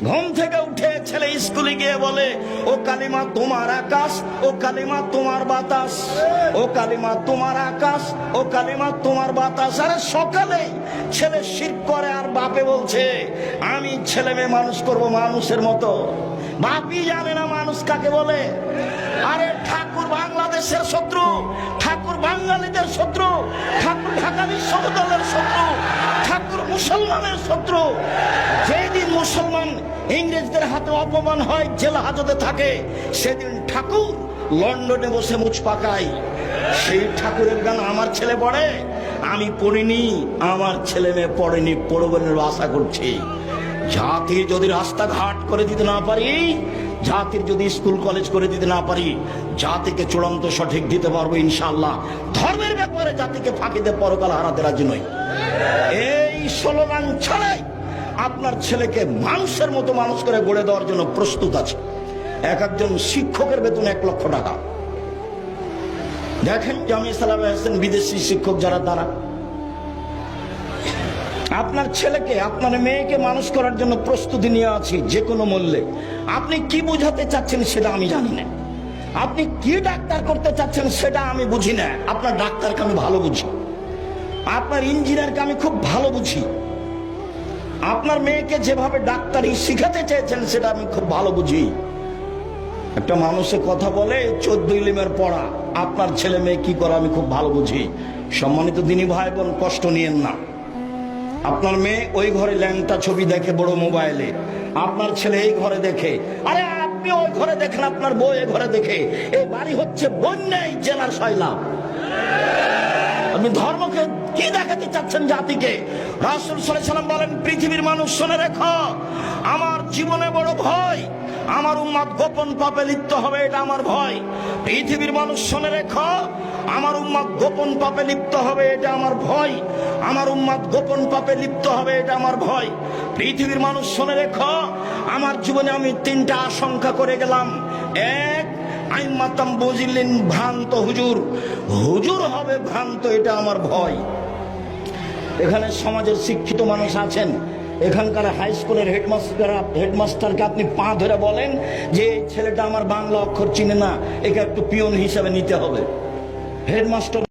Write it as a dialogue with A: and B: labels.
A: ঘুম থেকে উঠে ছেলে স্কুলে গিয়ে বলে, ও কালিমা তোমার আকাশ, ও কালিমা তোমার বাতাস, ও কালিমা তোমার আকাশ, ও কালিমা তোমার বাতাস। আরে সকালে ছেলে শিরক করে আর বাপে বলছে আমি ছেলে মেয়ে মানুষ করব মানুষের মতো। বাপই জানে না মানুষ কাকে বলে। আরে ঠাকুর বাংলাদেশের শত্রু, ঠাকুর বাঙালিদের শত্রু, ঠাকুর ঢাকা বিশ্ববিদ্যালয়ের শত্রু, ঠাকুর মুসলমানের শত্রু। যেদিন মুসলমান ইংরেজদের হাতে অপমান হয়, জেল হাজতে থাকে, সেদিন ঠাকুর লন্ডনে বসে মুছ পাকায়। সেই ঠাকুরের গান আমার ছেলে পড়ে, আমি পড়িনি, আমার ছেলে মেয়ে পড়েনি, পড়বেন আশা করছি। জাতির যদি রাস্তাঘাট করে দিতে না পারি, জাতির যদি স্কুল কলেজ করে দিতে না পারি, জাতিকে চূড়ান্ত সঠিক দিতে পারবো ইনশাআল্লাহ। ধর্মের ব্যাপারে জাতিকে ফাঁকিতে পরকাল হারাতে রাজি নই। এই স্লোগান ছাড়াই আপনার ছেলেকে মানুষের মতো মানুষ করে গড়ে দেওয়ার জন্য প্রস্তুত আছে। এক একজন শিক্ষকের বেতন 1 লক্ষ টাকা। দেখেন জামিয়া সালামে আছেন বিদেশি শিক্ষক যারা, তারা আপনার ছেলেকে আপনার মেয়েকে মানুষ করার জন্য প্রস্তুতি নিয়ে আছি যে কোনো মূল্যে। আপনি কি বোঝাতে চাচ্ছেন সেটা আমি জানি না, আপনি কি ডাক্তার করতে চাচ্ছেন সেটা আমি বুঝি না। আপনার ডাক্তারকে আমি ভালো বুঝি, আপনার ইঞ্জিনিয়ারকে আমি খুব ভালো বুঝি, আপনার মেয়েকে যেভাবে ডাক্তারি শিখাতে চেয়েছেন সেটা আমি খুব ভালো বুঝি। একটা মানুষের কথা বলে 14 ইলিমের পড়া, আপনার ছেলে মেয়ে কি করে আমি খুব ভালো বুঝি। সম্মানিত দিনী ভাই বোন, কষ্ট নিয়েন না। আপনার মেয়ে ওই ঘরে ল্যাংটা ছবি দেখে বড় মোবাইলে, আপনার ছেলে এই ঘরে দেখে। আরে আপনি ওই ঘরে দেখেন, আপনার বউ এই ঘরে দেখে। এই বাড়ি হচ্ছে বন্যায় জেলার সয়লাব। আপনি ধর্মকে কি দেখাতে চাচ্ছেন জাতিকে? রাসূল সাল্লাল্লাহু আলাইহি ওয়াসাল্লাম বলেন, পৃথিবীর মানুষ শুনে রেখো, আমার জীবনে বড় ভয়, আমার উম্মত গোপন পাপে লিপ্ত হবে, এটা আমার ভয়। পৃথিবীর মানুষ শুনে রেখো, আমার উম্মত গোপন পাপে লিপ্ত হবে, এটা আমার ভয়। আমার উম্মত গোপন পাপে লিপ্ত হবে, এটা আমার ভয়। পৃথিবীর মানুষ শুনে রেখো, আমার জীবনে আমি 3টা আশঙ্কা করে গেলাম। এক, আইমাতাম বুঝিলেন ভ্রান্ত হুজুর, হুজুর হবে ভ্রান্ত, এটা আমার ভয়। এখানে সমাজের শিক্ষিত মানুষ আছেন, এখানকার হাই স্কুলের হেডমাস্টারকে আপনি পা ধরে বলেন যে ছেলেটা আমার বাংলা অক্ষর চিনে না, একে একটু পিয়ন হিসাবে নিতে হবে। হেডমাস্টার